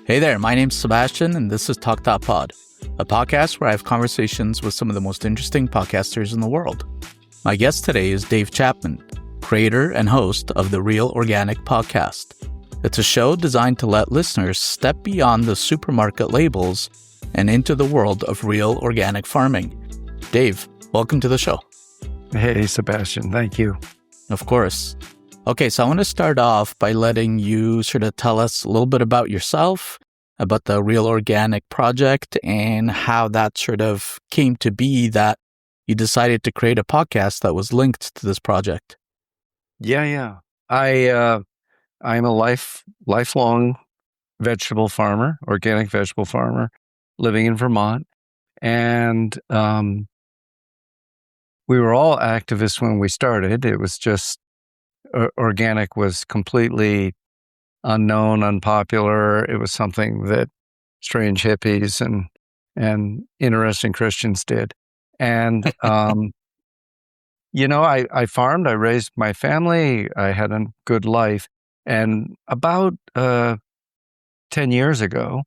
Hey there, my name's Sebastian, and this is Talk.pod, a podcast where I have conversations with some of the most interesting podcasters in the world. My guest today is Dave Chapman, creator and host of the Real Organic podcast. It's a show designed to let listeners step beyond the supermarket labels and into the world of real organic farming. Dave, welcome to the show. Hey, Sebastian. Thank you. Of course. Okay, so I want to start off by letting you sort of tell us a little bit about yourself, about the Real Organic project, and how that sort of came to be that you decided to create a podcast that was linked to this project. Yeah. I'm a lifelong vegetable farmer, organic vegetable farmer, living in Vermont. And we were all activists when we started. It was just organic was completely unknown, unpopular. It was something that strange hippies and interesting Christians did. And, I farmed, I raised my family, I had a good life. And about 10 years ago,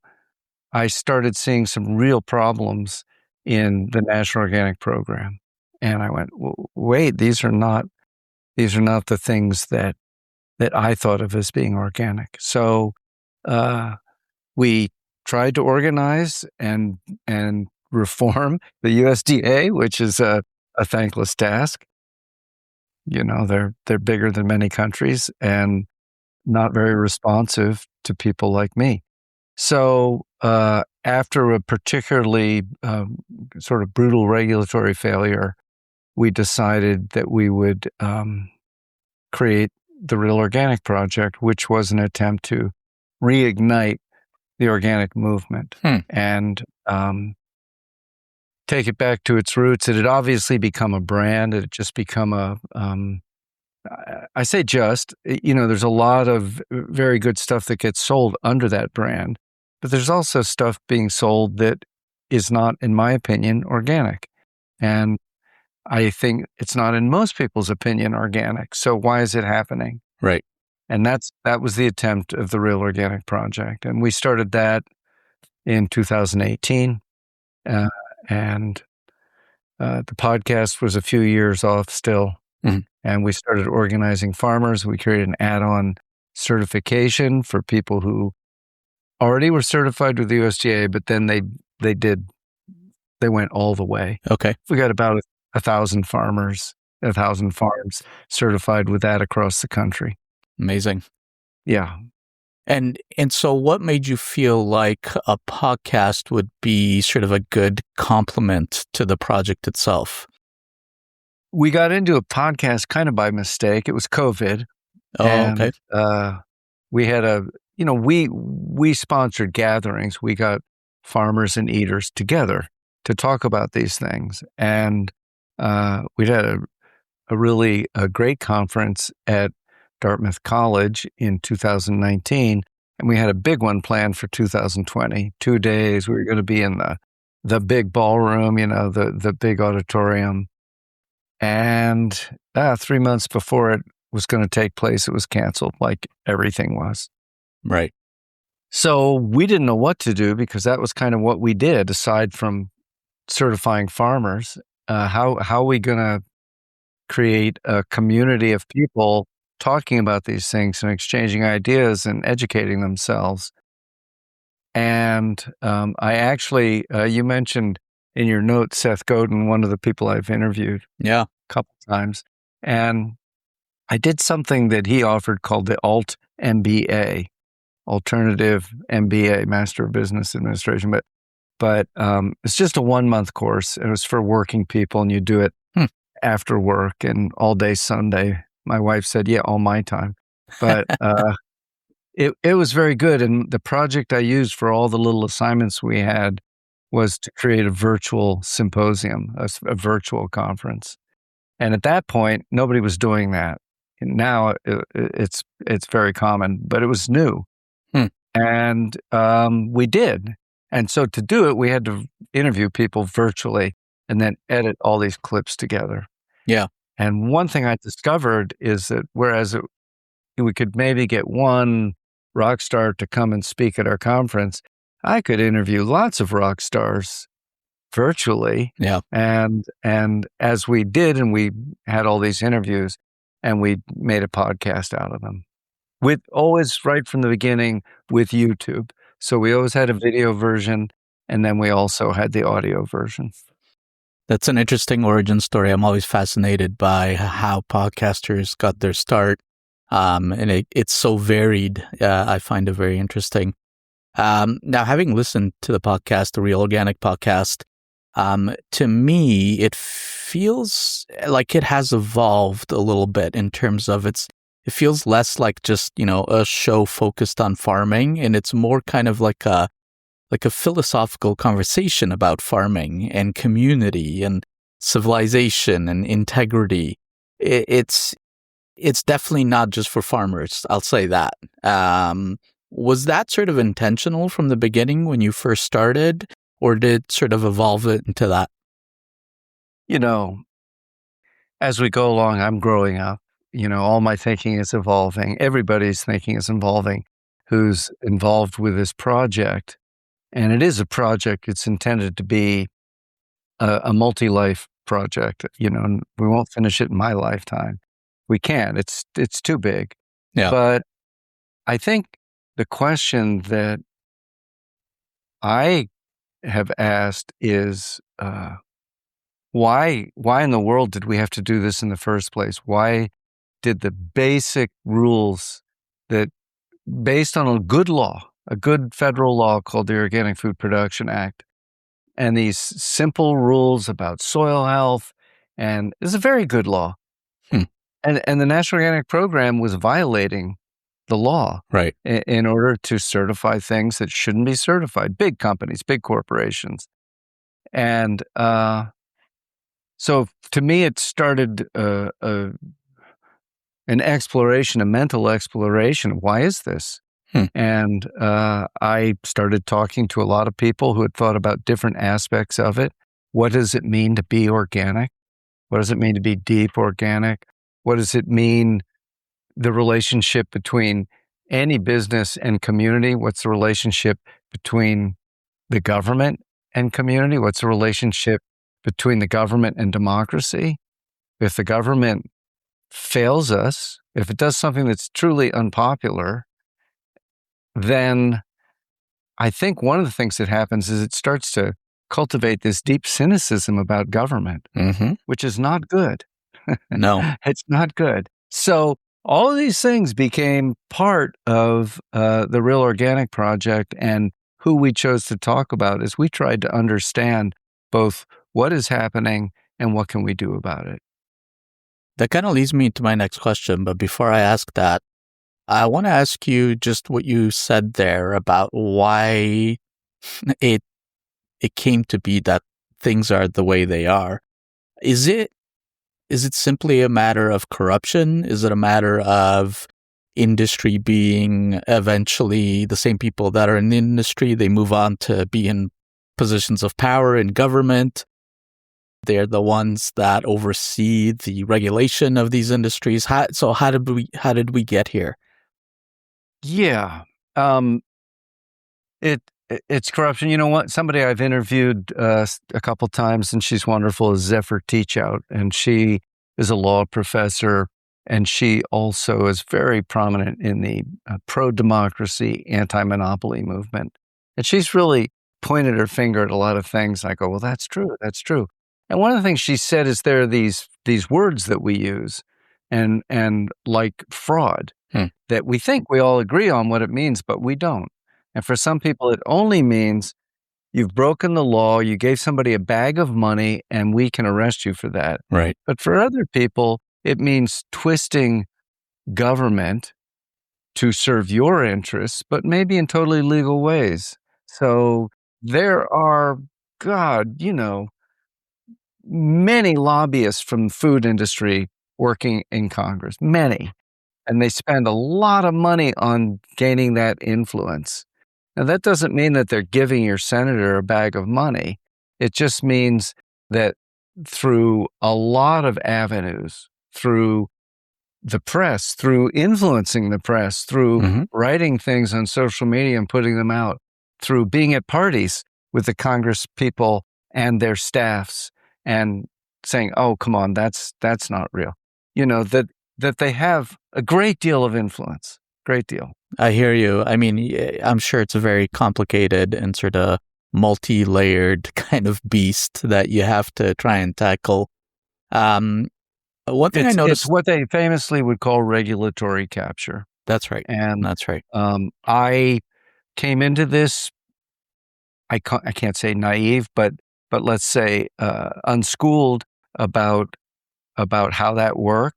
I started seeing some real problems in the National Organic Program. And I went, wait, these are not the things that I thought of as being organic. So we tried to organize and reform the USDA, which is a thankless task. You know, they're bigger than many countries and not very responsive to people like me. So after a particularly sort of brutal regulatory failure, we decided that we would create the Real Organic Project, which was an attempt to reignite the organic movement and take it back to its roots. It had obviously become a brand. It had just become there's a lot of very good stuff that gets sold under that brand, but there's also stuff being sold that is not, in my opinion, organic. And I think it's not, in most people's opinion, organic. So why is it happening? Right. And that was the attempt of the Real Organic Project. And we started that in 2018. And the podcast was a few years off still. Mm-hmm. And we started organizing farmers. We created an add-on certification for people who already were certified with the USDA, but then they went all the way. Okay. We got about 1,000 farmers, 1,000 farms certified with that across the country. Amazing. Yeah. And so what made you feel like a podcast would be sort of a good complement to the project itself? We got into a podcast kind of by mistake. It was COVID. Oh, and, okay. We had we sponsored gatherings. We got farmers and eaters together to talk about these things. And we'd had a really great conference at Dartmouth College in 2019, and we had a big one planned for 2020. 2 days, we were going to be in the big ballroom, the big auditorium. And 3 months before it was going to take place, it was canceled, like everything was. Right. So we didn't know what to do, because that was kind of what we did, aside from certifying farmers. How are we going to create a community of people talking about these things and exchanging ideas and educating themselves? And I actually, you mentioned in your note Seth Godin, one of the people I've interviewed a couple times. And I did something that he offered called the Alt MBA, Alternative MBA, Master of Business Administration. But it's just a 1-month course. It was for working people, and you do it after work and all day Sunday. My wife said, yeah, all my time. But it was very good. And the project I used for all the little assignments we had was to create a virtual symposium, a virtual conference. And at that point, nobody was doing that. And now it's very common, but it was new. And we did. And so to do it, we had to interview people virtually and then edit all these clips together. Yeah. And one thing I discovered is that whereas we could maybe get one rock star to come and speak at our conference, I could interview lots of rock stars virtually. Yeah. And as we did, and we had all these interviews, and we made a podcast out of them, with always right from the beginning with YouTube. So we always had a video version, and then we also had the audio version. That's an interesting origin story. I'm always fascinated by how podcasters got their start. And it's so varied. I find it very interesting. Now, having listened to the podcast, the Real Organic podcast, to me, it feels like it has evolved a little bit in terms of it feels less like just, a show focused on farming, and it's more kind of like a philosophical conversation about farming and community and civilization and integrity. It's definitely not just for farmers. I'll say that. Was that sort of intentional from the beginning when you first started, or did it sort of evolve it into that? As we go along, I'm growing up. All my thinking is evolving. Everybody's thinking is evolving who's involved with this project. And it is a project. It's intended to be a multi-life project. And we won't finish it in my lifetime. We can't. It's too big. Yeah. But I think the question that I have asked is, why in the world did we have to do this in the first place? Why did the basic rules that, based on a good federal law called the Organic Food Production Act, and these simple rules about soil health, and it's a very good law. And the National Organic Program was violating the law, right, in order to certify things that shouldn't be certified. Big companies, big corporations. And so to me, it started an exploration, a mental exploration. Why is this? And I started talking to a lot of people who had thought about different aspects of it. What does it mean to be organic? What does it mean to be deep organic? What does it mean, the relationship between any business and community? What's the relationship between the government and community? What's the relationship between the government and democracy? If the government fails us, if it does something that's truly unpopular, then I think one of the things that happens is it starts to cultivate this deep cynicism about government, which is not good. No. It's not good. So all of these things became part of the Real Organic Project, and who we chose to talk about as we tried to understand both what is happening and what can we do about it. That kind of leads me to my next question. But before I ask that, I want to ask you just what you said there about why it came to be that things are the way they are. Is it simply a matter of corruption? Is it a matter of industry being eventually the same people that are in the industry, they move on to be in positions of power in government? They're the ones that oversee the regulation of these industries. How did we get here? Yeah. It's corruption. You know what? Somebody I've interviewed a couple times, and she's wonderful, is Zephyr Teachout, and she is a law professor, and she also is very prominent in the pro-democracy, anti-monopoly movement. And she's really pointed her finger at a lot of things. I go, well, that's true. That's true. And one of the things she said is there are these words that we use, and like fraud, that we think we all agree on what it means, but we don't. And for some people, it only means you've broken the law, you gave somebody a bag of money, and we can arrest you for that. Right. But for other people, it means twisting government to serve your interests, but maybe in totally legal ways. So there are, many lobbyists from the food industry working in Congress, many. And they spend a lot of money on gaining that influence. Now, that doesn't mean that they're giving your senator a bag of money. It just means that through a lot of avenues, through the press, through influencing the press, through writing things on social media and putting them out, through being at parties with the Congress people and their staffs and saying, "Oh, come on, that's not real." That they have a great deal of influence, great deal. I hear you. I mean, I'm sure it's a very complicated and sort of multi-layered kind of beast that you have to try and tackle. One thing I noticed... It's what they famously would call regulatory capture. That's right. And that's right. I came into this, I can't say naive, but let's say unschooled about how that worked.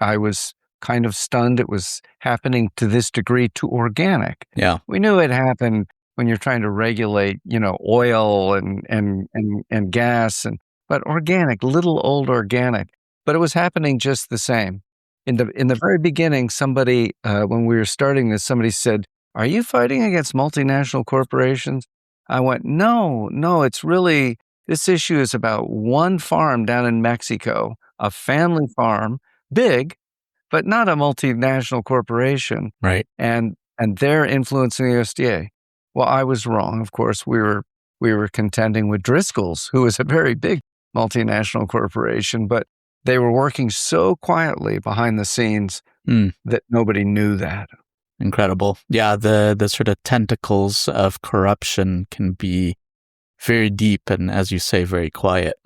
I was kind of stunned it was happening to this degree to organic. Yeah. We knew it happened when you're trying to regulate, oil and gas, but organic, little old organic. But it was happening just the same. In the very beginning, somebody, when we were starting this, somebody said, "Are you fighting against multinational corporations?" I went, no, it's really, this issue is about one farm down in Mexico, a family farm, big, but not a multinational corporation. Right. And they're influencing the USDA. Well, I was wrong. Of course, we were contending with Driscoll's, who is a very big multinational corporation, but they were working so quietly behind the scenes that nobody knew that. Incredible. Yeah, the sort of tentacles of corruption can be very deep and, as you say, very quiet.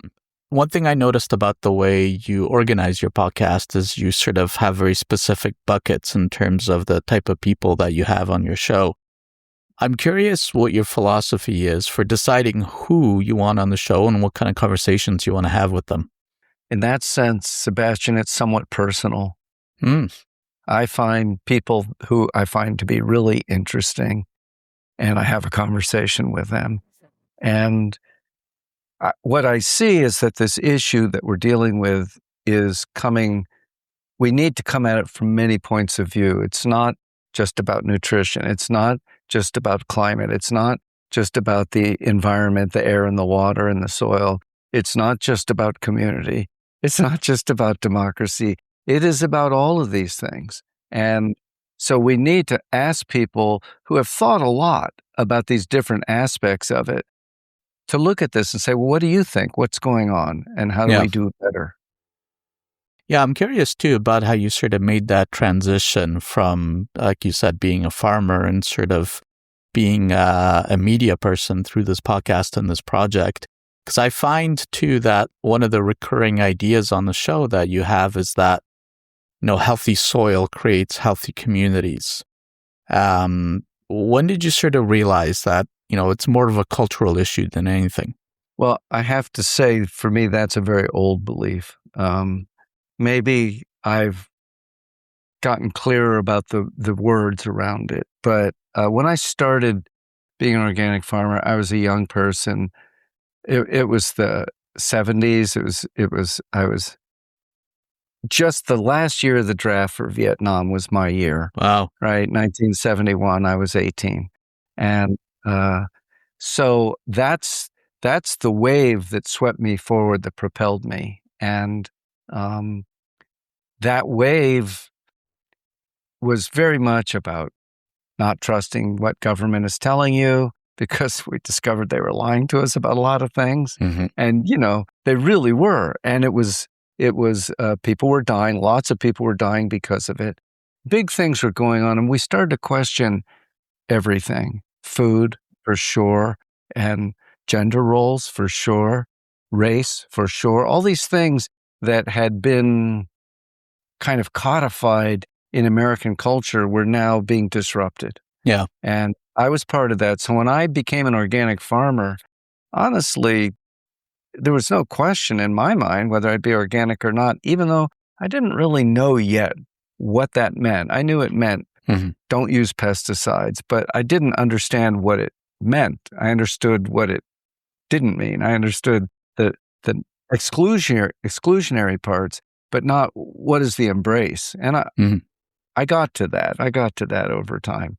One thing I noticed about the way you organize your podcast is you sort of have very specific buckets in terms of the type of people that you have on your show. I'm curious what your philosophy is for deciding who you want on the show and what kind of conversations you want to have with them. In that sense, Sebastian, it's somewhat personal. I find people who I find to be really interesting, and I have a conversation with them. And what I see is that this issue that we're dealing with is coming, we need to come at it from many points of view. It's not just about nutrition. It's not just about climate. It's not just about the environment, the air and the water and the soil. It's not just about community. It's not just about democracy. It is about all of these things. And so we need to ask people who have thought a lot about these different aspects of it to look at this and say, well, what do you think? What's going on? And how do we do it better? Yeah, I'm curious too about how you sort of made that transition from, like you said, being a farmer and sort of being a media person through this podcast and this project. Because I find too that one of the recurring ideas on the show that you have is that, healthy soil creates healthy communities. When did you sort of realize that, it's more of a cultural issue than anything? Well, I have to say, for me, that's a very old belief. Maybe I've gotten clearer about the words around it. But when I started being an organic farmer, I was a young person. It was the 70s. I was just the last year of the draft for Vietnam was my year. Wow. Right. 1971, I was 18. And so that's the wave that swept me forward, that propelled me. And that wave was very much about not trusting what government is telling you, because we discovered they were lying to us about a lot of things. And, they really were. And it was people were dying. Lots of people were dying because of it. Big things were going on. And we started to question everything. Food, for sure. And gender roles, for sure. Race, for sure. All these things that had been kind of codified in American culture were now being disrupted. Yeah. And I was part of that. So when I became an organic farmer, honestly, there was no question in my mind whether I'd be organic or not, even though I didn't really know yet what that meant. I knew it meant don't use pesticides, but I didn't understand what it meant. I understood what it didn't mean. I understood the exclusionary parts, but not what is the embrace. And I got to that. I got to that over time.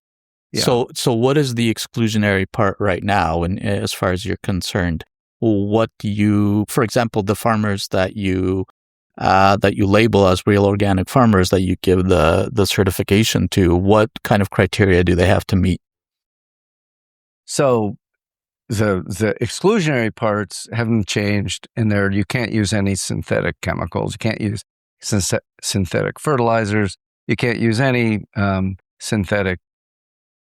Yeah. So what is the exclusionary part right now? And as far as you're concerned, what do you, for example, the farmers that you that you label as real organic farmers that you give the certification to, what kind of criteria do they have to meet? So the exclusionary parts haven't changed in there. You can't use any synthetic chemicals. You can't use synthetic fertilizers. You can't use any synthetic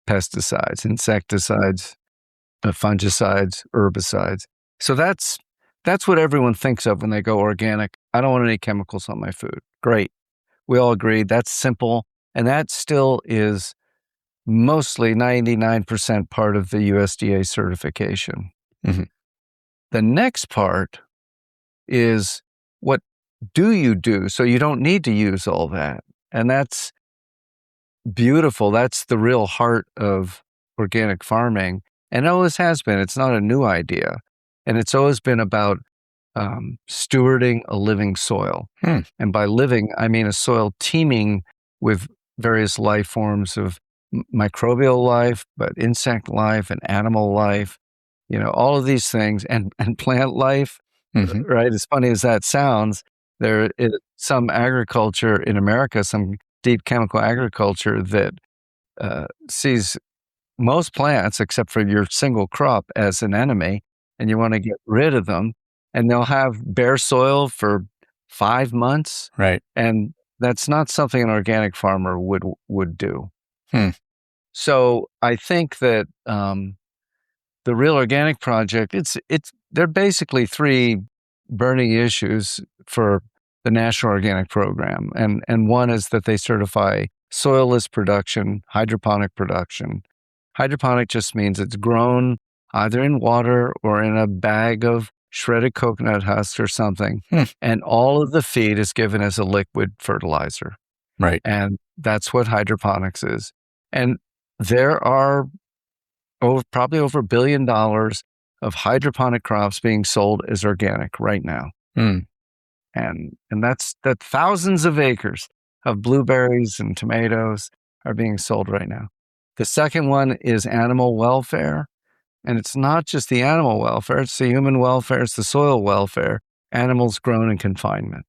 pesticides, insecticides, fungicides, herbicides. So that's what everyone thinks of when they go organic. I don't want any chemicals on my food. Great. We all agree that's simple. And that still is mostly 99% part of the USDA certification. Mm-hmm. The next part is, what do you do? So you don't need to use all that. And that's beautiful. That's the real heart of organic farming. And it always has been. It's not a new idea. And it's always been about stewarding a living soil. And by living, I mean a soil teeming with various life forms of microbial life, but insect life and animal life, all of these things, and plant life, right? As funny as that sounds, there is some agriculture in America, some deep chemical agriculture that sees most plants, except for your single crop, as an enemy, and you want to get rid of them. And they'll have bare soil for 5 months. Right. And that's not something an organic farmer would do. So I think that the Real Organic Project, they're basically 3 burning issues for the National Organic Program. And one is that they certify soilless production, hydroponic production. Hydroponic just means it's grown either in water or in a bag of shredded coconut husk or something. And all of the feed is given as a liquid fertilizer. Right. And that's what hydroponics is. And there are probably over $1 billion of hydroponic crops being sold as organic right now. And that's thousands of acres of blueberries and tomatoes are being sold right now. The second one is animal welfare. And it's not just the animal welfare, it's the human welfare, it's the soil welfare, animals grown in confinement.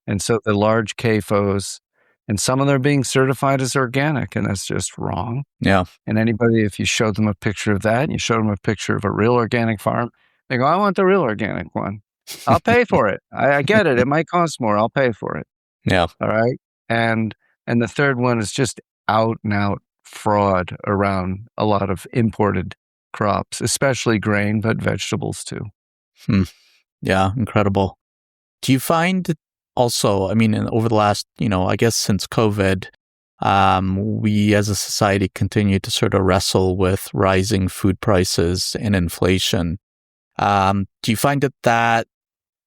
And so the large CAFOs, and some of them are being certified as organic, and that's just wrong. Yeah. And anybody, if you show them a picture of that, and you show them a picture of a real organic farm, they go, I want the real organic one. I'll pay for it. I get it. It might cost more. I'll pay for it. Yeah. All right. And the third one is just out and out fraud around a lot of imported crops, especially grain, but vegetables too. Yeah, incredible. Do you find also, I mean, over the last, I guess since COVID, we as a society continue to sort of wrestle with rising food prices and inflation. Do you find that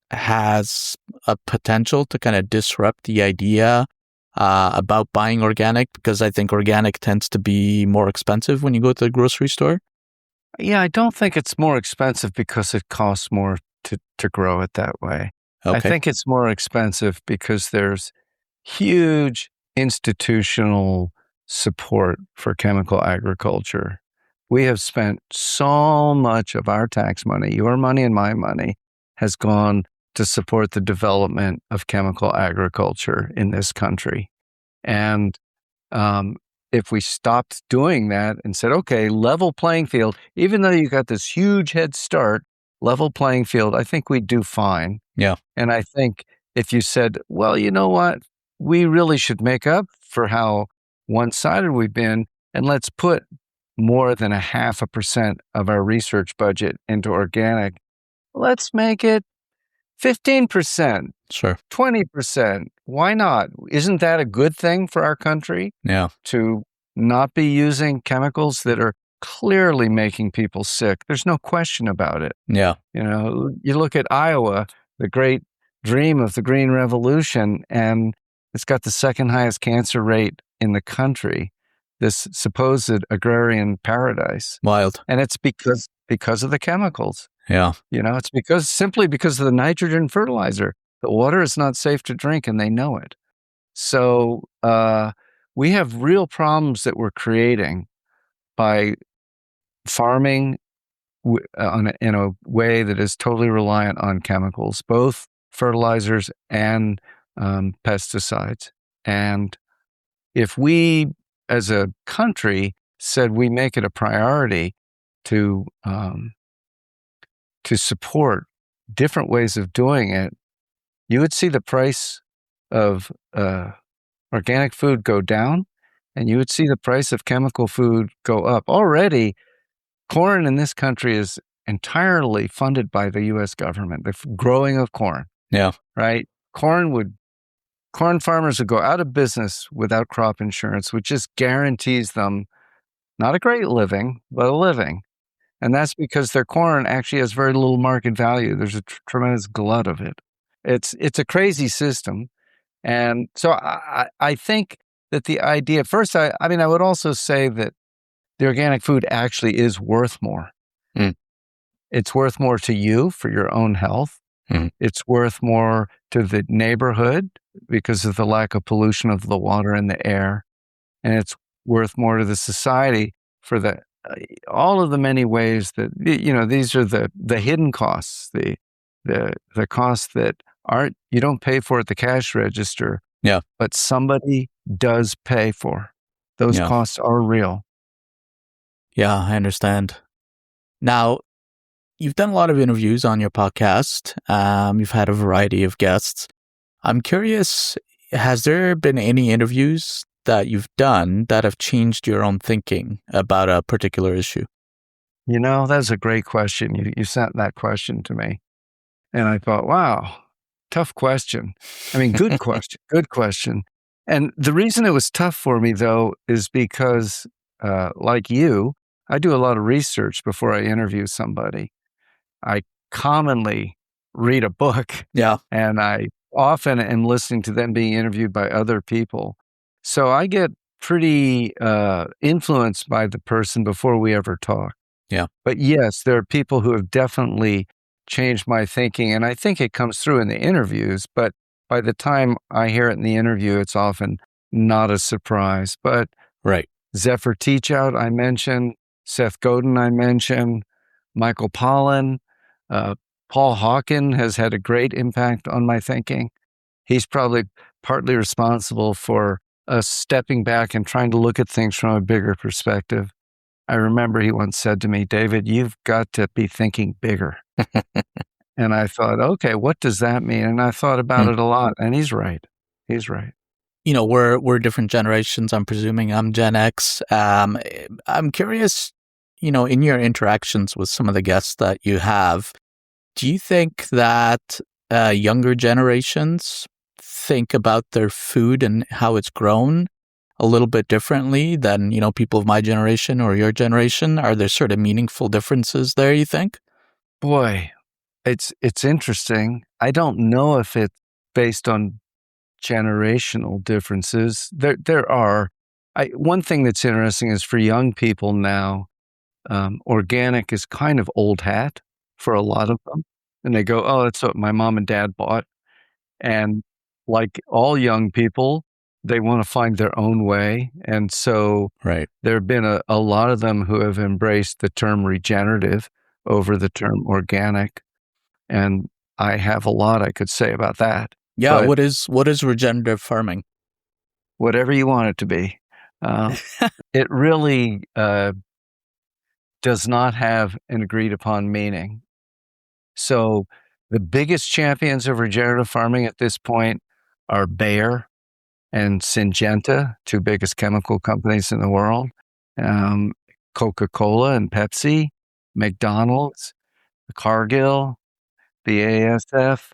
has a potential to kind of disrupt the idea about buying organic? Because I think organic tends to be more expensive when you go to the grocery store. Yeah, I don't think it's more expensive because it costs more to grow it that way. Okay. I think it's more expensive because there's huge institutional support for chemical agriculture. We have spent so much of our tax money, your money and my money, has gone to support the development of chemical agriculture in this country. And if we stopped doing that and said, okay, level playing field, even though you got this huge head start, level playing field, I think we'd do fine. Yeah. And I think if you said, well, you know what, we really should make up for how one-sided we've been, and let's put more than 0.5% of our research budget into organic. Let's make it 15%. Sure. 20%. Why not? Isn't that a good thing for our country? Yeah. To not be using chemicals that are clearly making people sick. There's no question about it. Yeah. You look at Iowa, the great dream of the Green Revolution, and it's got the second highest cancer rate in the country, this supposed agrarian paradise. Wild. And it's because of the chemicals. Yeah. It's simply because of the nitrogen fertilizer. The water is not safe to drink, and they know it. So we have real problems that we're creating by farming in a way that is totally reliant on chemicals, both fertilizers and pesticides. And if we, as a country, said we make it a priority to support different ways of doing it, you would see the price of organic food go down, and you would see the price of chemical food go up. Already, corn in this country is entirely funded by the U.S. government, the growing of corn. Yeah. Right? Corn farmers would go out of business without crop insurance, which just guarantees them not a great living, but a living. And that's because their corn actually has very little market value. There's a tremendous glut of it. It's a crazy system. And so I think that the idea, first, I would also say that the organic food actually is worth more. Mm. It's worth more to you for your own health. Mm. It's worth more to the neighborhood because of the lack of pollution of the water and the air. And it's worth more to the society for all of the many ways that, these are the hidden costs, the costs that you don't pay for at the cash register, but somebody does pay for. Those costs are real. Yeah, I understand. Now, you've done a lot of interviews on your podcast. You've had a variety of guests. I'm curious, has there been any interviews that you've done that have changed your own thinking about a particular issue? That's a great question. You sent that question to me. And I thought, wow, tough question. Good question, good question. And the reason it was tough for me, though, is because, like you, I do a lot of research before I interview somebody. I commonly read a book. Yeah. And I often am listening to them being interviewed by other people. So I get pretty influenced by the person before we ever talk. Yeah. But yes, there are people who have definitely changed my thinking. And I think it comes through in the interviews. But by the time I hear it in the interview, it's often not a surprise. But right. Zephyr Teachout, I mentioned. Seth Godin, I mentioned. Michael Pollan. Paul Hawken has had a great impact on my thinking. He's probably partly responsible for us stepping back and trying to look at things from a bigger perspective. I remember he once said to me, "David, you've got to be thinking bigger." And I thought, okay, what does that mean? And I thought about it a lot, and he's right. He's right. We're different generations. I'm presuming I'm Gen X. I'm curious, in your interactions with some of the guests that you have, do you think that younger generations think about their food and how it's grown a little bit differently than, people of my generation or your generation? Are there sort of meaningful differences there, you think? Boy, it's interesting. I don't know if it's based on generational differences. There are. One thing that's interesting is for young people now, organic is kind of old hat for a lot of them. And they go, oh, that's what my mom and dad bought. And like all young people, they want to find their own way. And so there have been a lot of them who have embraced the term regenerative over the term organic. And I have a lot I could say about that. Yeah, what is regenerative farming? Whatever you want it to be. It really does not have an agreed upon meaning. So the biggest champions of regenerative farming at this point are Bayer and Syngenta, two biggest chemical companies in the world, Coca-Cola and Pepsi, McDonald's, Cargill, the ASF,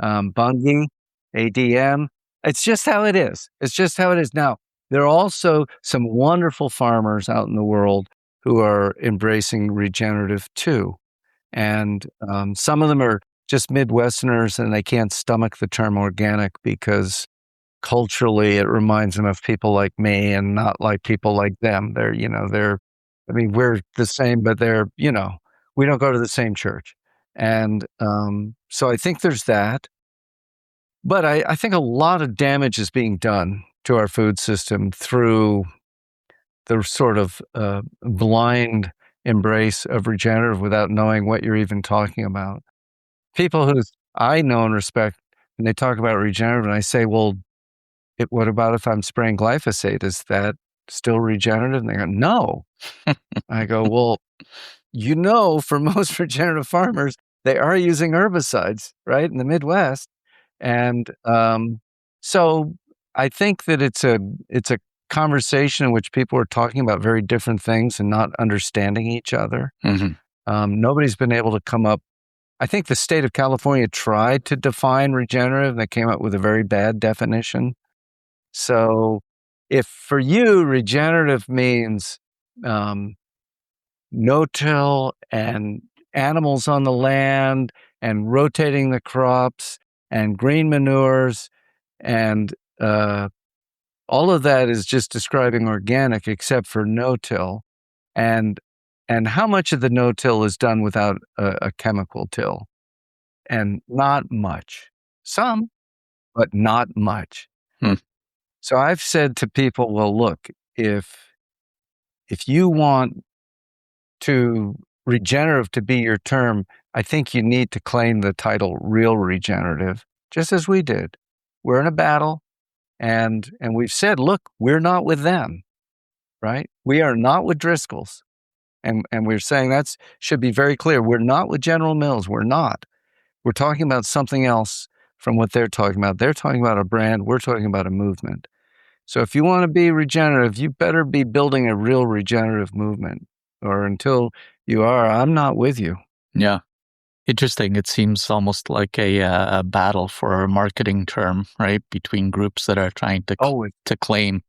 Bunge, ADM. It's just how it is. It's just how it is. Now, there are also some wonderful farmers out in the world who are embracing regenerative too. And some of them are just Midwesterners and they can't stomach the term organic because culturally it reminds them of people like me and not like people like them. We're the same, but we don't go to the same church. And so I think there's that. But I think a lot of damage is being done to our food system through the sort of blind embrace of regenerative without knowing what you're even talking about. People whose I know and respect, and they talk about regenerative, and I say, well, what about if I'm spraying glyphosate? Is that still regenerative? And they go, no. I go, well, for most regenerative farmers, they are using herbicides, right, in the Midwest. And so I think that it's a conversation in which people are talking about very different things and not understanding each other. Nobody's been able to come up. I think the state of California tried to define regenerative, and they came up with a very bad definition. So if for you, regenerative means no-till and animals on the land and rotating the crops and green manures and all of that is just describing organic except for no-till. And how much of the no-till is done without a chemical till? And not much. Some, but not much. So I've said to people, well, look, if you want to regenerative to be your term, I think you need to claim the title real regenerative, just as we did. We're in a battle, and we've said, look, we're not with them, right? We are not with Driscoll's. And we're saying that should be very clear. We're not with General Mills. We're not. We're talking about something else from what they're talking about. They're talking about a brand. We're talking about a movement. So if you want to be regenerative, you better be building a real regenerative movement. Or until you are, I'm not with you. Yeah. Interesting. It seems almost like a battle for a marketing term, right? Between groups that are trying to claim.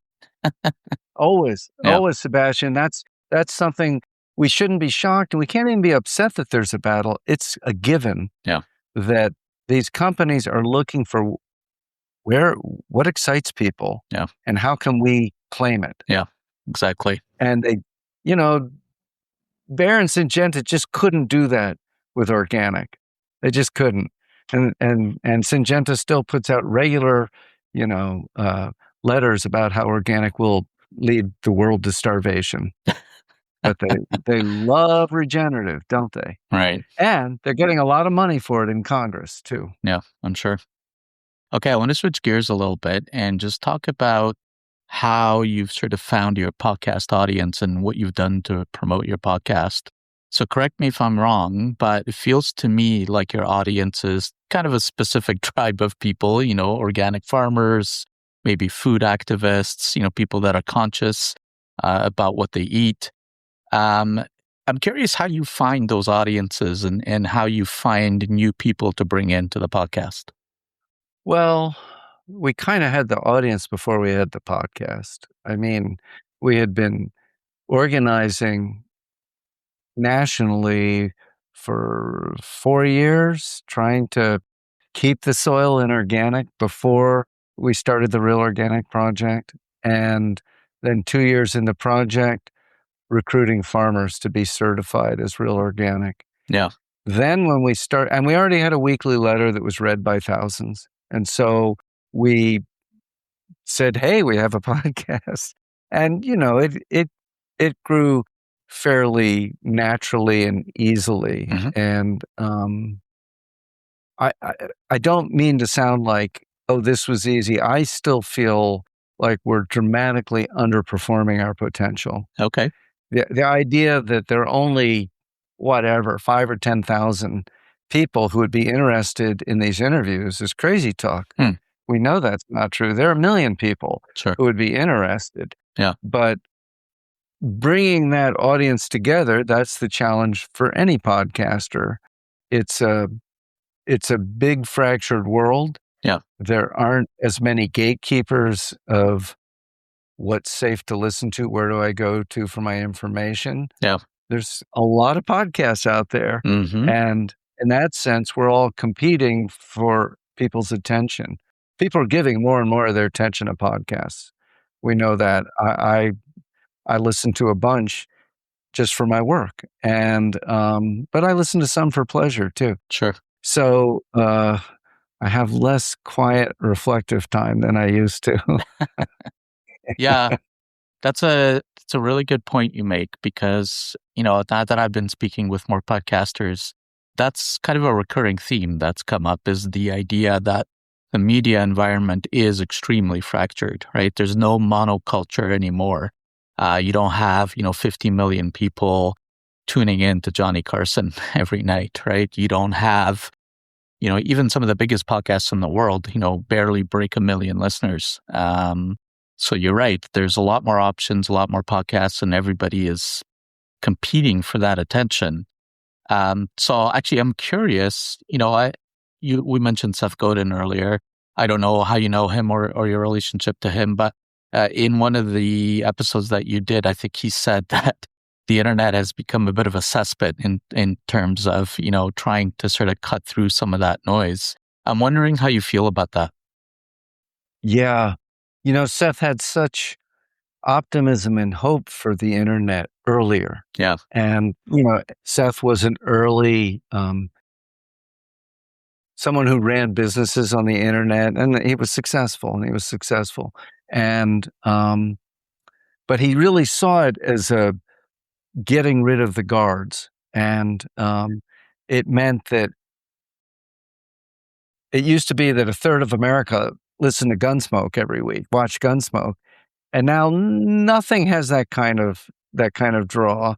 Always, Sebastian. That's something we shouldn't be shocked, and we can't even be upset that there's a battle. It's a given that these companies are looking for what excites people, and how can we claim it? Yeah, exactly. And they, Bayer and Syngenta just couldn't do that with organic. They just couldn't. And Syngenta still puts out regular, letters about how organic will lead the world to starvation. But they love regenerative, don't they? Right. And they're getting a lot of money for it in Congress too. Yeah, I'm sure. Okay, I want to switch gears a little bit and just talk about how you've sort of found your podcast audience and what you've done to promote your podcast. So correct me if I'm wrong, but it feels to me like your audience is kind of a specific tribe of people, organic farmers, maybe food activists, people that are conscious about what they eat. I'm curious how you find those audiences and how you find new people to bring into the podcast. Well, we kind of had the audience before we had the podcast. I mean, we had been organizing nationally for 4 years, trying to keep the soil in organic before we started the Real Organic Project. And then 2 years in the project, recruiting farmers to be certified as Real Organic. Yeah. Then when we and we already had a weekly letter that was read by thousands. And so we said, hey, we have a podcast. And, it grew fairly naturally and easily. And I don't mean to sound like, oh, this was easy. I still feel like we're dramatically underperforming our potential. Okay. The idea that there are only, 5 or 10,000 people who would be interested in these interviews is crazy talk. We know that's not true. There are 1 million people who would be interested. Yeah. But bringing that audience together, that's the challenge for any podcaster. It's a big fractured world. Yeah. There aren't as many gatekeepers of what's safe to listen to. Where do I go to for my information? Yeah. There's a lot of podcasts out there. And in that sense, we're all competing for people's attention. People are giving more and more of their attention to podcasts. We know that. I listen to a bunch just for my work, and but I listen to some for pleasure too. Sure. So I have less quiet, reflective time than I used to. Yeah, that's a really good point you make because now that I've been speaking with more podcasters, that's kind of a recurring theme that's come up, is the idea that the media environment is extremely fractured, right? There's no monoculture anymore. You don't have, 50 million people tuning in to Johnny Carson every night, right? You don't have, even some of the biggest podcasts in the world, barely break 1 million listeners. So you're right. There's a lot more options, a lot more podcasts, and everybody is competing for that attention. So actually, I'm curious, we mentioned Seth Godin earlier. I don't know how you know him or your relationship to him, but in one of the episodes that you did, I think he said that the internet has become a bit of a cesspit in terms of, trying to sort of cut through some of that noise. I'm wondering how you feel about that. Yeah. Seth had such optimism and hope for the internet earlier. Yeah. And, Seth was an early someone who ran businesses on the internet, and he was successful. And, but he really saw it as a getting rid of the guards. And it meant that it used to be that a third of America listened to Gunsmoke every week, watched Gunsmoke. And now nothing has that kind of draw.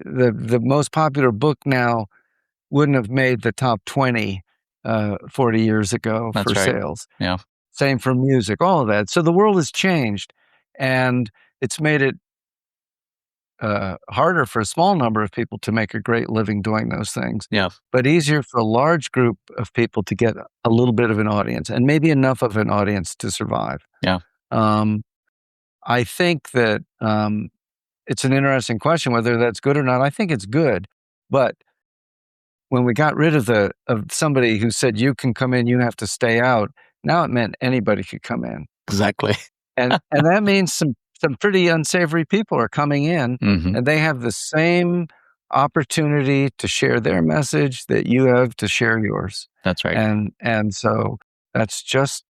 The most popular book now wouldn't have made the top 20 40 years ago That's for right. sales. Yeah. Same for music, all of that. So the world has changed, and it's made it harder for a small number of people to make a great living doing those things. Yeah. But easier for a large group of people to get a little bit of an audience, and maybe enough of an audience to survive. Yeah. I think that it's an interesting question whether that's good or not. I think it's good, but when we got rid of somebody who said you can come in, you have to stay out, now it meant anybody could come in. Exactly. and that means some pretty unsavory people are coming in, Mm-hmm. and they have the same opportunity to share their message that you have to share yours. That's right. And so that's just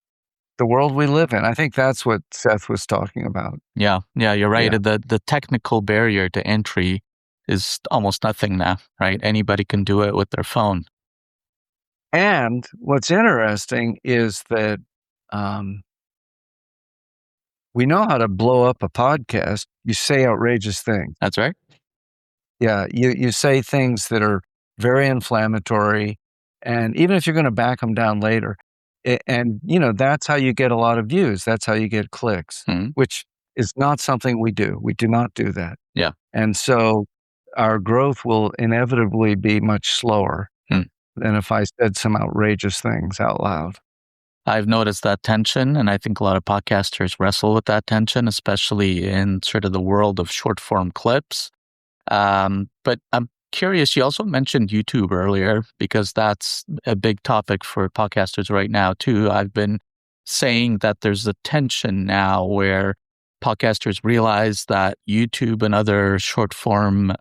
the world we live in. I think that's what Seth was talking about. Yeah, you're right. Yeah. The technical barrier to entry is almost nothing now, right? Anybody can do it with their phone. And what's interesting is that we know how to blow up a podcast. You say outrageous things. That's right. Yeah, you say things that are very inflammatory, and even if you're going to back them down later, and that's how you get a lot of views. That's how you get clicks, which is not something we do. We do not do that. Yeah. And so our growth will inevitably be much slower than if I said some outrageous things out loud. I've noticed that tension, and I think a lot of podcasters wrestle with that tension, especially in sort of the world of short form clips. But I'm curious, you also mentioned YouTube earlier, because that's a big topic for podcasters right now too. I've been saying that there's a tension now where podcasters realize that YouTube and other short form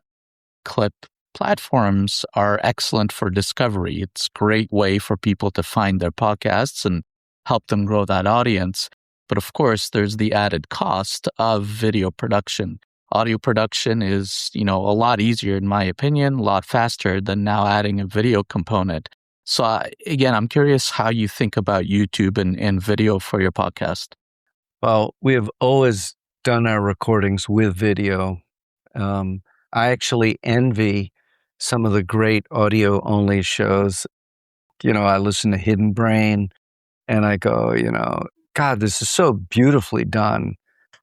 clip platforms are excellent for discovery. It's a great way for people to find their podcasts and help them grow that audience. But of course, there's the added cost of video production. Audio production is, a lot easier, in my opinion, a lot faster than now adding a video component. So again, I'm curious how you think about YouTube and video for your podcast. Well, we have always done our recordings with video. I actually envy some of the great audio-only shows. I listen to Hidden Brain, and I go, God, this is so beautifully done,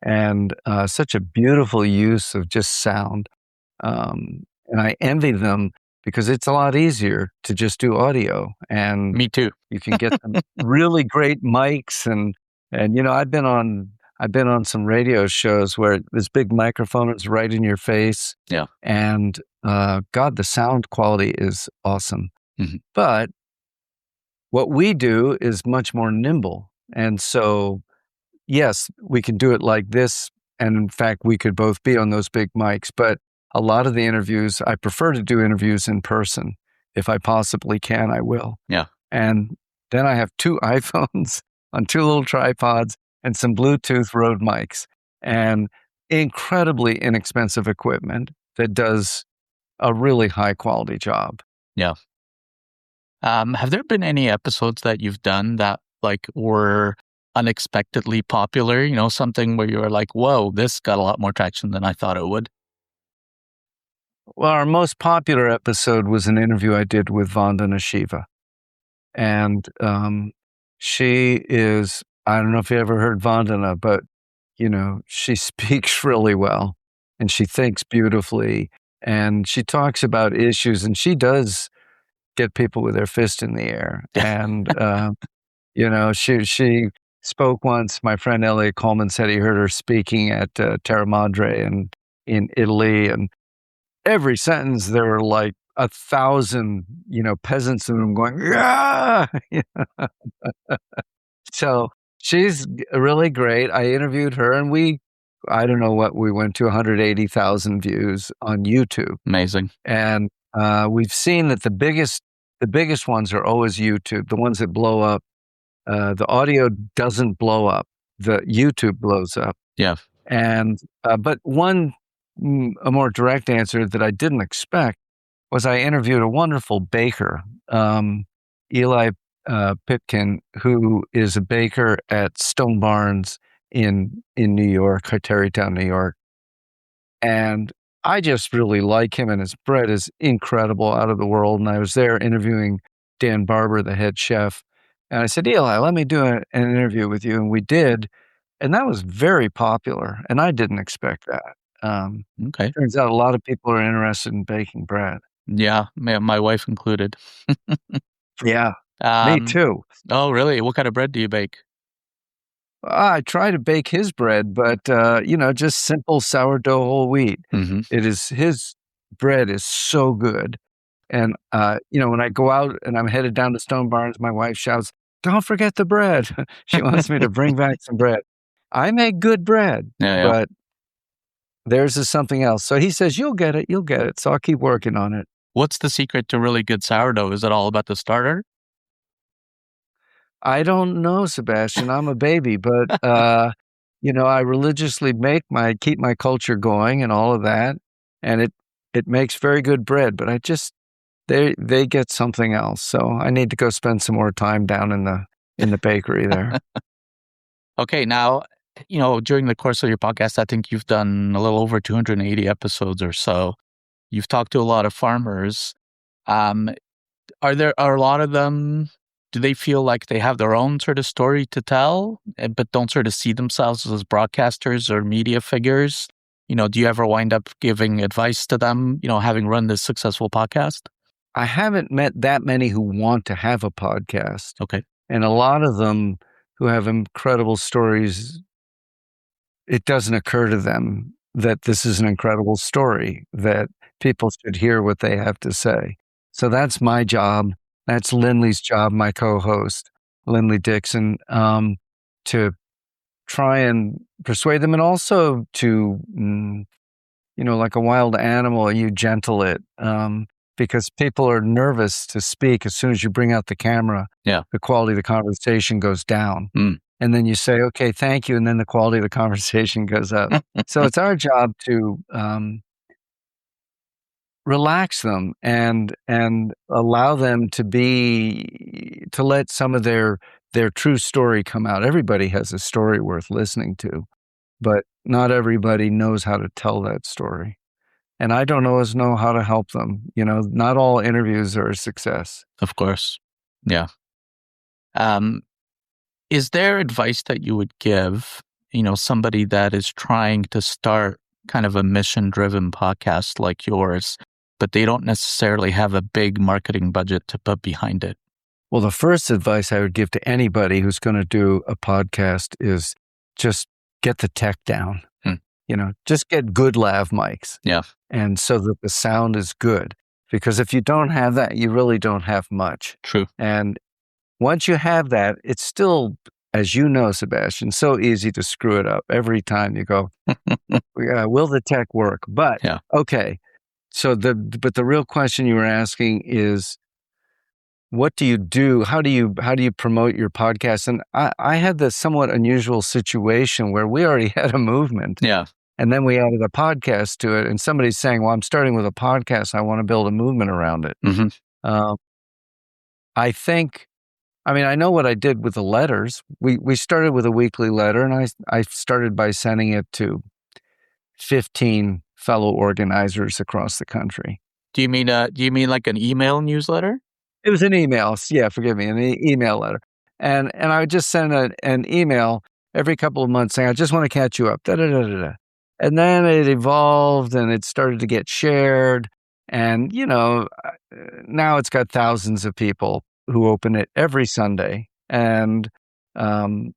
and such a beautiful use of just sound. And I envy them because it's a lot easier to just do audio. And me too. You can get some really great mics, and I've been on some radio shows where this big microphone is right in your face. Yeah. And God, the sound quality is awesome. Mm-hmm. But what we do is much more nimble. And so, yes, we can do it like this. And in fact, we could both be on those big mics. But a lot of the interviews, I prefer to do interviews in person. If I possibly can, I will. Yeah. And then I have 2 iPhones on 2 little tripods and some Bluetooth Rode mics and incredibly inexpensive equipment that does a really high quality job. Yeah. Have there been any episodes that you've done that like were unexpectedly popular? Something where you were like, "Whoa, this got a lot more traction than I thought it would." Well, our most popular episode was an interview I did with Vandana Shiva. And she is, I don't know if you ever heard Vandana, but, she speaks really well and she thinks beautifully and she talks about issues and she does get people with their fist in the air. And, she spoke once, my friend Elliot Coleman said he heard her speaking at Terra Madre in Italy. And every sentence, there were like 1,000, peasants in the room going, yeah. So she's really great. I interviewed her and I don't know what we went to, 180,000 views on YouTube. Amazing. And we've seen that the biggest ones are always YouTube, the ones that blow up. The audio doesn't blow up. The YouTube blows up. Yeah. And, but a more direct answer that I didn't expect was I interviewed a wonderful baker, Eli Pipkin, who is a baker at Stone Barns in New York, Tarrytown, New York. And I just really like him, and his bread is incredible, out of the world. And I was there interviewing Dan Barber, the head chef. And I said, Eli, let me do an interview with you. And we did. And that was very popular. And I didn't expect that. Okay. Turns out a lot of people are interested in baking bread. Yeah, my wife included. Yeah, me too. Oh, really? What kind of bread do you bake? I try to bake his bread, but, just simple sourdough whole wheat. Mm-hmm. His bread is so good. And, when I go out and I'm headed down to Stone Barns, my wife shouts, "Don't forget the bread." She wants me to bring back some bread. I make good bread, but theirs is something else. So he says, you'll get it. So I'll keep working on it. What's the secret to really good sourdough? Is it all about the starter? I don't know, Sebastian. I'm a baby, but, I religiously keep my culture going and all of that. And it makes very good bread, but they get something else. So I need to go spend some more time down in the bakery there. Okay. Now, during the course of your podcast, I think you've done a little over 280 episodes or so. You've talked to a lot of farmers. Are a lot of them, do they feel like they have their own sort of story to tell, but don't sort of see themselves as broadcasters or media figures? Do you ever wind up giving advice to them, having run this successful podcast? I haven't met that many who want to have a podcast. Okay. And a lot of them who have incredible stories, it doesn't occur to them that this is an incredible story, that people should hear what they have to say. So that's my job. That's Lindley's job, my co-host, Lindley Dixon, to try and persuade them, and also to, like a wild animal, you gentle it, because people are nervous to speak. As soon as you bring out the camera, the quality of the conversation goes down. And then you say, okay, thank you. And then the quality of the conversation goes up. So it's our job to relax them and allow them to let some of their true story come out. Everybody has a story worth listening to, but not everybody knows how to tell that story. And I don't always know how to help them. Not all interviews are a success. Of course. Yeah. Is there advice that you would give, somebody that is trying to start kind of a mission-driven podcast like yours, but they don't necessarily have a big marketing budget to put behind it? Well, the first advice I would give to anybody who's going to do a podcast is just get the tech down. Just get good lav mics. Yeah. And so that the sound is good. Because if you don't have that, you really don't have much. True. And once you have that, it's still, as you know, Sebastian, so easy to screw it up every time you go, will the tech work? But, okay. So but the real question you were asking is, what do you do? How do you promote your podcast? And I had this somewhat unusual situation where we already had a movement. Yeah. And then we added a podcast to it. And somebody's saying, well, I'm starting with a podcast. I want to build a movement around it. Mm-hmm. I think, I mean, I know what I did with the letters. We started with a weekly letter, and I started by sending it to 15 fellow organizers across the country. Do you mean like an email newsletter? It was an email. Yeah, forgive me, an email letter. And I would just send an email every couple of months saying, I just want to catch you up. Da, da, da, da, da. And then it evolved and it started to get shared. And, now it's got thousands of people who open it every Sunday. And I'm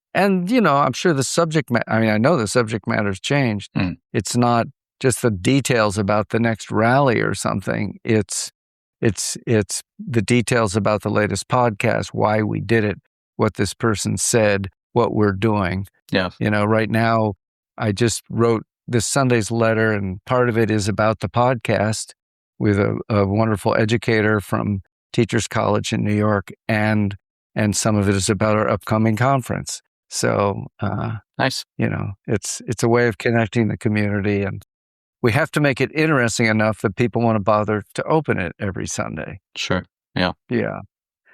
sure the subject matter, I know the subject matter's changed. Mm. It's not just the details about the next rally or something. It's the details about the latest podcast, why we did it, what this person said, what we're doing. Yeah. Right now, I just wrote this Sunday's letter, and part of it is about the podcast with a wonderful educator from Teachers College in New York, and some of it is about our upcoming conference. So, nice. It's a way of connecting the community, and we have to make it interesting enough that people want to bother to open it every Sunday. Sure. Yeah. Yeah.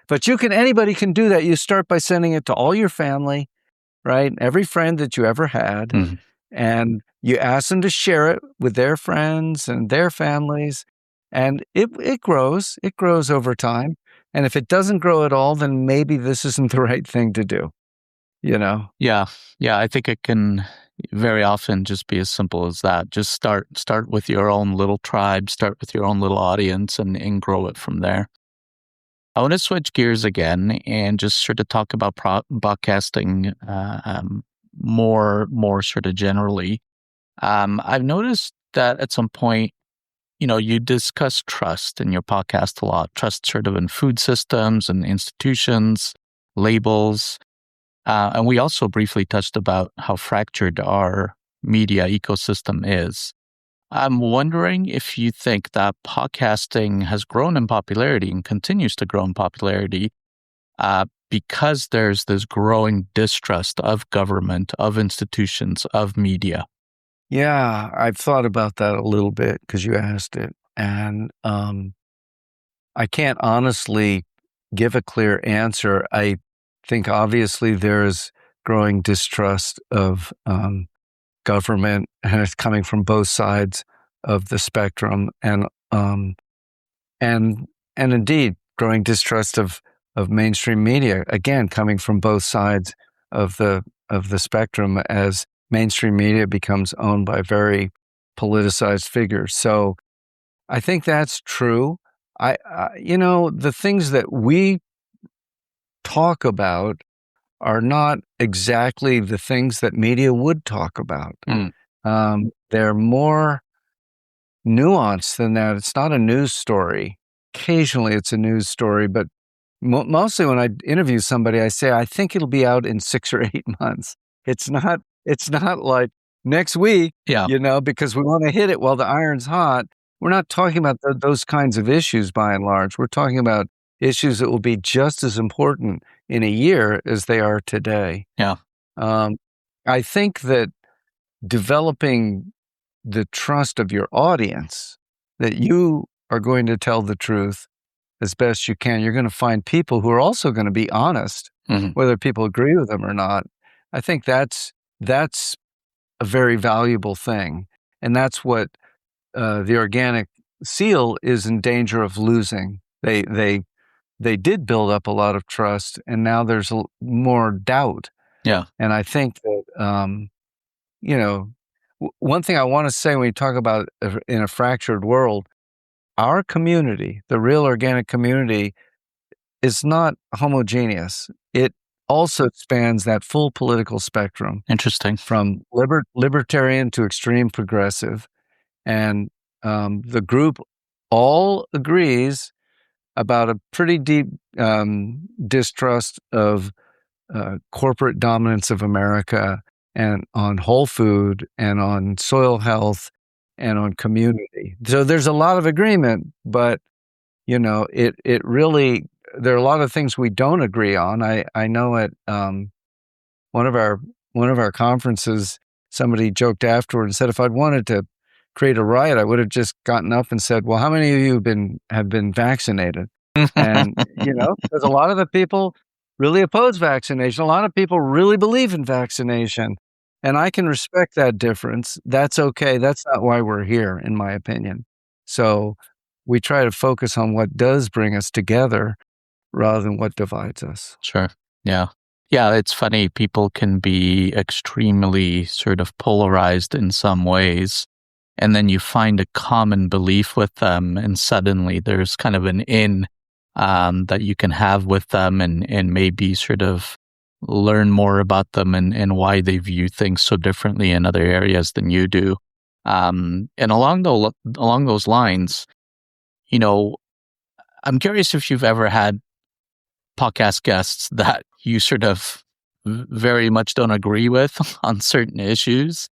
But anybody can do that. You start by sending it to all your family, right? Every friend that you ever had. Mm-hmm. And you ask them to share it with their friends and their families. And it grows. It grows over time. And if it doesn't grow at all, then maybe this isn't the right thing to do, Yeah. Yeah. I think it can very often just be as simple as that. Just start with your own little tribe, start with your own little audience and grow it from there. I want to switch gears again and just sort of talk about podcasting more sort of generally. I've noticed that at some point, you discuss trust in your podcast a lot, trust sort of in food systems and institutions, labels. And we also briefly touched about how fractured our media ecosystem is. I'm wondering if you think that podcasting has grown in popularity and continues to grow in popularity because there's this growing distrust of government, of institutions, of media. Yeah, I've thought about that a little bit because you asked it. And I can't honestly give a clear answer. I think obviously there is growing distrust of government, and it's coming from both sides of the spectrum, and indeed growing distrust of mainstream media, again coming from both sides of the spectrum as mainstream media becomes owned by very politicized figures. So I think that's true. The things that we talk about are not exactly the things that media would talk about. They're more nuanced than that. It's not a news story. Occasionally it's a news story, but mostly when I interview somebody, I say, I think it'll be out in 6 or 8 months. It's not like next week, because we want to hit it while the iron's hot. We're not talking about those kinds of issues by and large. We're talking about issues that will be just as important in a year as they are today. Yeah. I think that developing the trust of your audience, that you are going to tell the truth as best you can. You're going to find people who are also going to be honest, whether people agree with them or not. I think that's a very valuable thing. And that's what the organic seal is in danger of losing. They did build up a lot of trust, and now there's more doubt. Yeah. And I think that, one thing I want to say when you talk about in a fractured world, our community, the real organic community, is not homogeneous. It also spans that full political spectrum. Interesting. From libertarian to extreme progressive. And the group all agrees about a pretty deep distrust of corporate dominance of America, and on whole food, and on soil health, and on community. So there's a lot of agreement, but it really, there are a lot of things we don't agree on. I know at one of our conferences, somebody joked afterward and said, if I'd wanted to create a riot, I would have just gotten up and said, well, how many of you have been vaccinated? And, because a lot of the people really oppose vaccination. A lot of people really believe in vaccination. And I can respect that difference. That's okay. That's not why we're here, in my opinion. So we try to focus on what does bring us together rather than what divides us. Sure. Yeah. Yeah, it's funny. People can be extremely sort of polarized in some ways. And then you find a common belief with them, and suddenly there's kind of an that you can have with them and maybe sort of learn more about them and why they view things so differently in other areas than you do. And along those lines, I'm curious if you've ever had podcast guests that you sort of very much don't agree with on certain issues,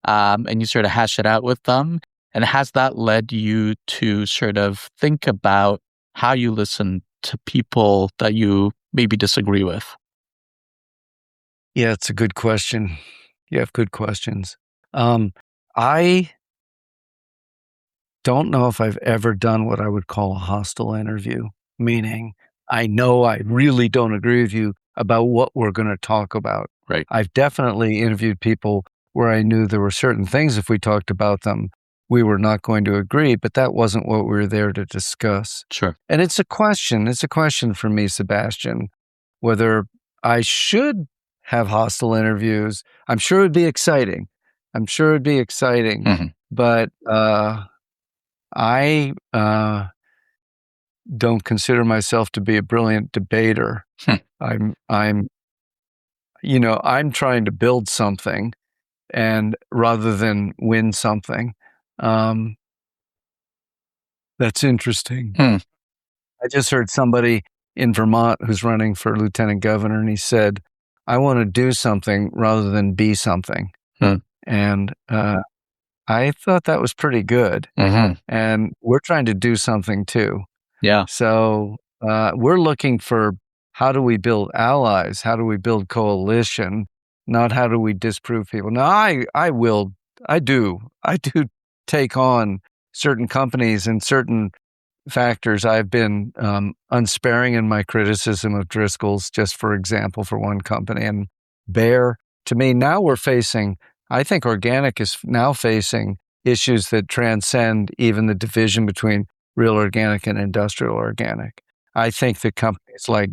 and you sort of hash it out with them. And has that led you to sort of think about how you listen to people that you maybe disagree with? Yeah, it's a good question. You have good questions. I don't know if I've ever done what I would call a hostile interview, meaning I know I really don't agree with you about what we're going to talk about. Right. I've definitely interviewed people where I knew there were certain things, if we talked about them, we were not going to agree, but that wasn't what we were there to discuss. Sure. And it's a question for me, Sebastian, whether I should have hostile interviews. I'm sure it'd be exciting. Mm-hmm. But I don't consider myself to be a brilliant debater. I'm trying to build something, and rather than win something. That's interesting. I just heard somebody in Vermont who's running for lieutenant governor, and he said, I want to do something rather than be something. And I thought that was pretty good. Mm-hmm. And we're trying to do something too. Yeah. So we're looking for, how do we build allies? How do we build coalition? Not how do we disprove people? Now, I do take on certain companies and certain factors. I've been unsparing in my criticism of Driscoll's, just for example, for one company. And Bayer, to me, now I think organic is now facing issues that transcend even the division between real organic and industrial organic. I think that companies like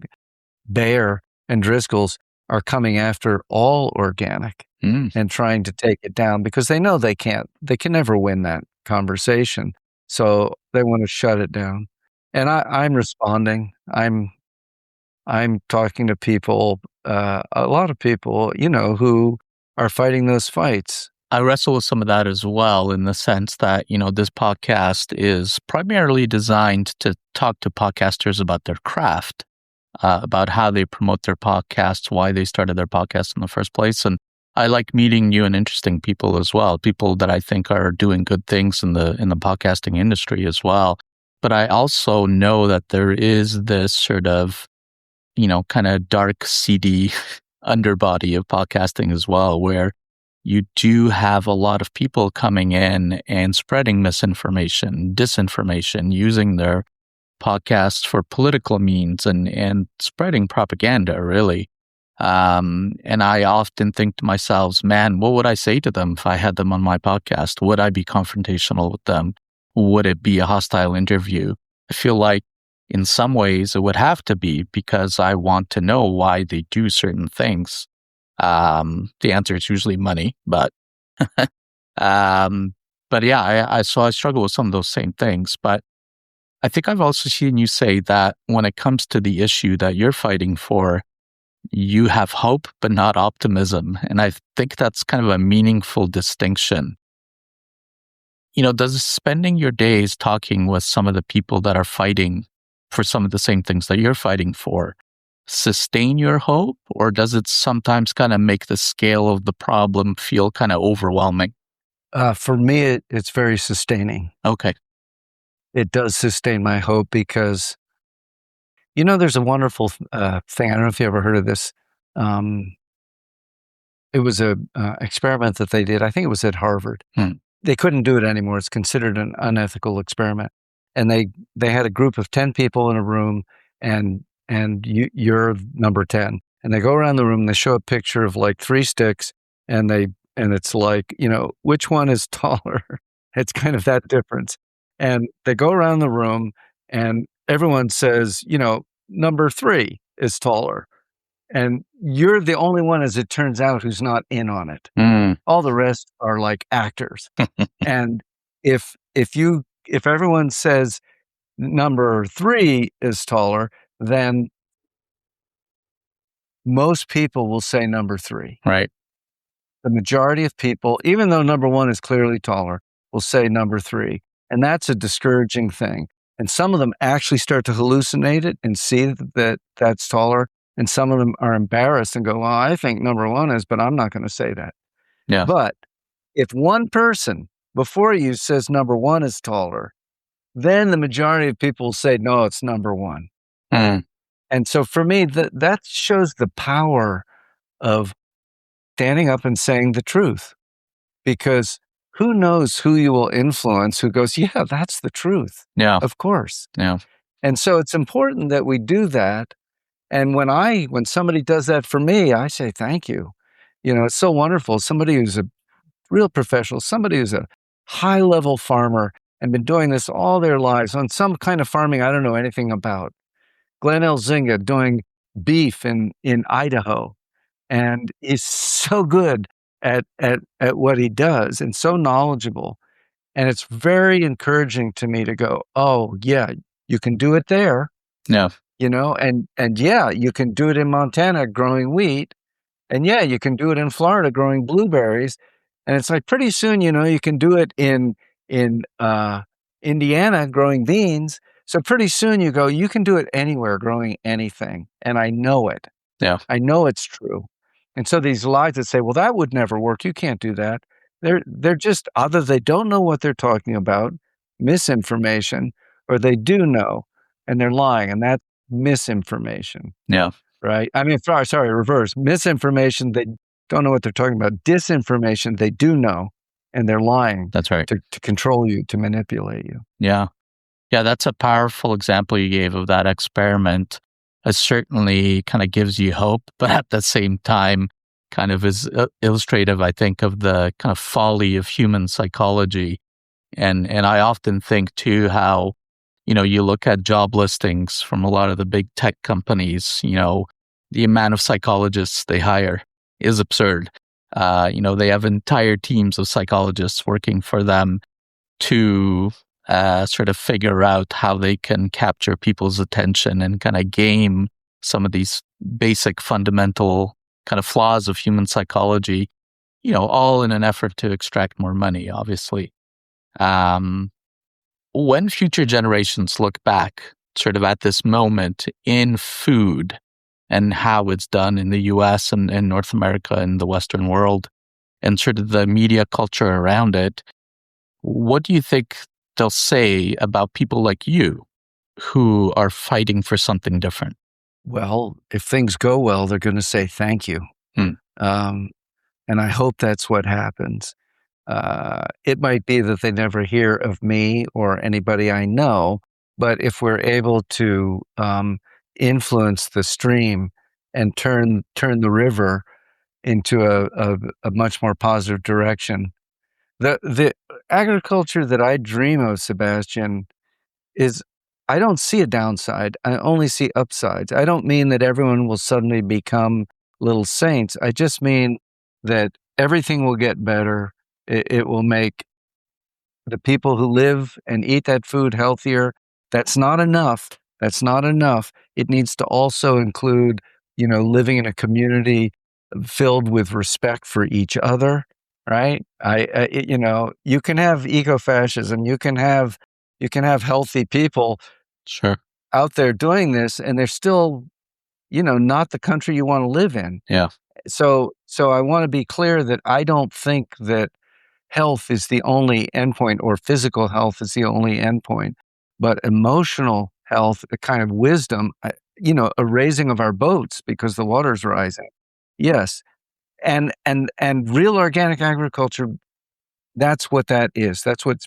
Bayer and Driscoll's are coming after all organic and trying to take it down because they know they can never win that conversation. So they want to shut it down. And I'm responding. I'm talking to people, a lot of people, who are fighting those fights. I wrestle with some of that as well, in the sense that, this podcast is primarily designed to talk to podcasters about their craft, about how they promote their podcasts, why they started their podcast in the first place. And I like meeting new and interesting people as well, people that I think are doing good things in the podcasting industry as well. But I also know that there is this sort of, kind of dark, seedy underbody of podcasting as well, where you do have a lot of people coming in and spreading misinformation, disinformation, using their podcasts for political means and spreading propaganda, really. And I often think to myself, man, what would I say to them if I had them on my podcast? Would I be confrontational with them? Would it be a hostile interview? I feel like in some ways it would have to be, because I want to know why they do certain things. The answer is usually money, but yeah, so I struggle with some of those same things. But I think I've also seen you say that when it comes to the issue that you're fighting for, you have hope, but not optimism. And I think that's kind of a meaningful distinction. Does spending your days talking with some of the people that are fighting for some of the same things that you're fighting for sustain your hope, or does it sometimes kind of make the scale of the problem feel kind of overwhelming? For me, it's very sustaining. Okay. It does sustain my hope because, there's a wonderful thing. I don't know if you ever heard of this. It was a experiment that they did. I think it was at Harvard. They couldn't do it anymore. It's considered an unethical experiment. and they had a group of 10 people in a room, and you're number 10. And they go around the room and they show a picture of like 3 sticks, and it's like, which one is taller? It's kind of that difference. And they go around the room and everyone says, number 3 is taller. And you're the only one, as it turns out, who's not in on it. All the rest are like actors. And if everyone says number 3 is taller, then most people will say number 3. Right. The majority of people, even though number 1 is clearly taller, will say number 3. And that's a discouraging thing. And some of them actually start to hallucinate it and see that that's taller. And some of them are embarrassed and go, well, I think number 1 is, but I'm not going to say that. Yeah. But if one person before you says number 1 is taller, then the majority of people will say, no, it's number 1. And so for me, that shows the power of standing up and saying the truth, because who knows who you will influence who goes, yeah, that's the truth. Yeah. Of course. Yeah. And so it's important that we do that. And when somebody does that for me, I say, thank you. It's so wonderful. Somebody who's a real professional, somebody who's a high level farmer and been doing this all their lives on some kind of farming I don't know anything about. Glenn Elzinga doing beef in Idaho. And he's so good at what he does and so knowledgeable. And it's very encouraging to me to go, oh, yeah, you can do it there. Yeah. And yeah, you can do it in Montana growing wheat. And yeah, you can do it in Florida growing blueberries. And it's like pretty soon, you can do it in Indiana growing beans. So pretty soon you go, you can do it anywhere growing anything. And I know it. Yeah. I know it's true. And so these lies that say, well, that would never work. You can't do that. They're just either they don't know what they're talking about, misinformation, or they do know and they're lying. And that's misinformation. Yeah. Right. I mean, sorry, reverse. Misinformation, they don't know what they're talking about. Disinformation, they do know and they're lying. That's right. To control you, to manipulate you. Yeah. Yeah, that's a powerful example you gave of that experiment. It certainly kind of gives you hope, but at the same time, kind of is illustrative, I think, of the kind of folly of human psychology. And I often think too how, you look at job listings from a lot of the big tech companies, the amount of psychologists they hire is absurd. They have entire teams of psychologists working for them to sort of figure out how they can capture people's attention and kind of game some of these basic fundamental kind of flaws of human psychology, all in an effort to extract more money, obviously. When future generations look back sort of at this moment in food and how it's done in the US and North America and the Western world and sort of the media culture around it, what do you think they'll say about people like you who are fighting for something different? Well, if things go well, they're going to say thank you. And I hope that's what happens. It might be that they never hear of me or anybody I know, but if we're able to influence the stream and turn the river into a much more positive direction. The agriculture that I dream of, Sebastian, is I don't see a downside. I only see upsides. I don't mean that everyone will suddenly become little saints. I just mean that everything will get better. It will make the people who live and eat that food healthier. That's not enough. That's not enough. It needs to also include, living in a community filled with respect for each other, right? You can have ecofascism. You can have healthy people Sure. out there doing this, and they're still, not the country you want to live in. Yeah. So I want to be clear that I don't think that health is the only endpoint or physical health is the only endpoint, but emotional health, a kind of wisdom, a raising of our boats because the water's rising. Yes. And real organic agriculture, that's what that is. That's what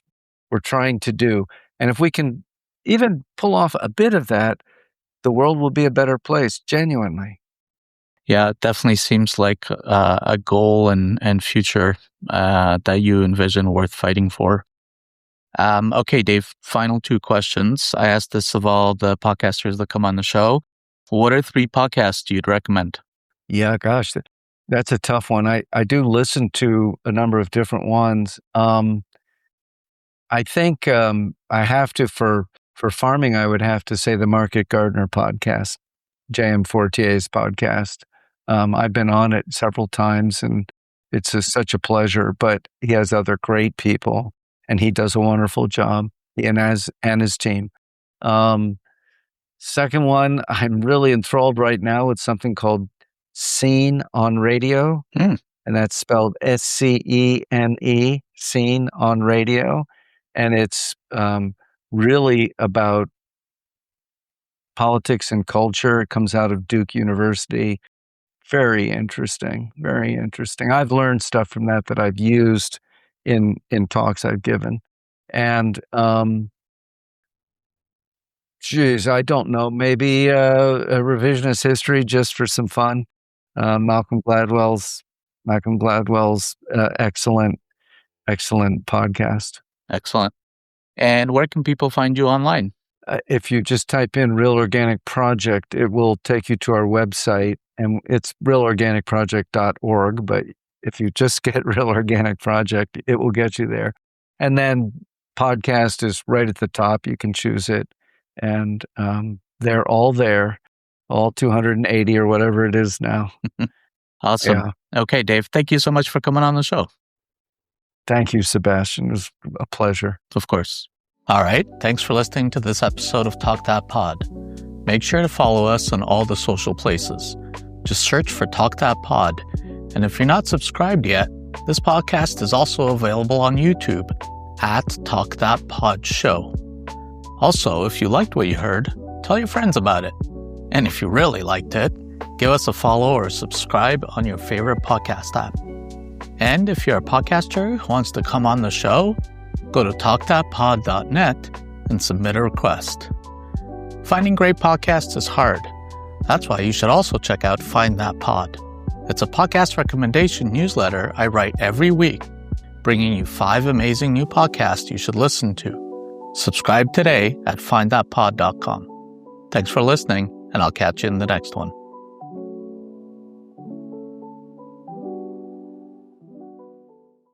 we're trying to do. And if we can even pull off a bit of that, the world will be a better place, genuinely. Yeah, it definitely seems like a goal and future that you envision worth fighting for. Okay, Dave, final 2 questions. I asked this of all the podcasters that come on the show. What are 3 podcasts you'd recommend? Yeah, gosh, that's a tough one. I do listen to a number of different ones. I think I have to, for farming, I would have to say the Market Gardener podcast, J.M. Fortier's podcast. I've been on it several times, and it's such a pleasure, but he has other great people, and he does a wonderful job, and his team. Second one, I'm really enthralled right now with something called Scene on Radio, and that's spelled SCENE, Scene on Radio, and it's really about politics and culture. It comes out of Duke University. Very interesting, very interesting. I've learned stuff from that I've used in talks I've given. And I don't know, maybe a revisionist history just for some fun. Malcolm Gladwell's excellent podcast. Excellent. And where can people find you online? If you just type in Real Organic Project, it will take you to our website, and it's realorganicproject.org. But if you just get Real Organic Project, it will get you there. And then podcast is right at the top. You can choose it. And they're all there, all 280 or whatever it is now. Awesome. Yeah. Okay, Dave, thank you so much for coming on the show. Thank you, Sebastian. It was a pleasure. Of course. All right. Thanks for listening to this episode of Talk That Pod. Make sure to follow us on all the social places. Just search for Talk That Pod. And if you're not subscribed yet, this podcast is also available on YouTube at Talk That Pod Show. Also, if you liked what you heard, tell your friends about it. And if you really liked it, give us a follow or subscribe on your favorite podcast app. And if you're a podcaster who wants to come on the show, go to talkthatpod.net and submit a request. Finding great podcasts is hard. That's why you should also check out Find That Pod. It's a podcast recommendation newsletter I write every week, bringing you 5 amazing new podcasts you should listen to. Subscribe today at findthatpod.com. Thanks for listening, and I'll catch you in the next one.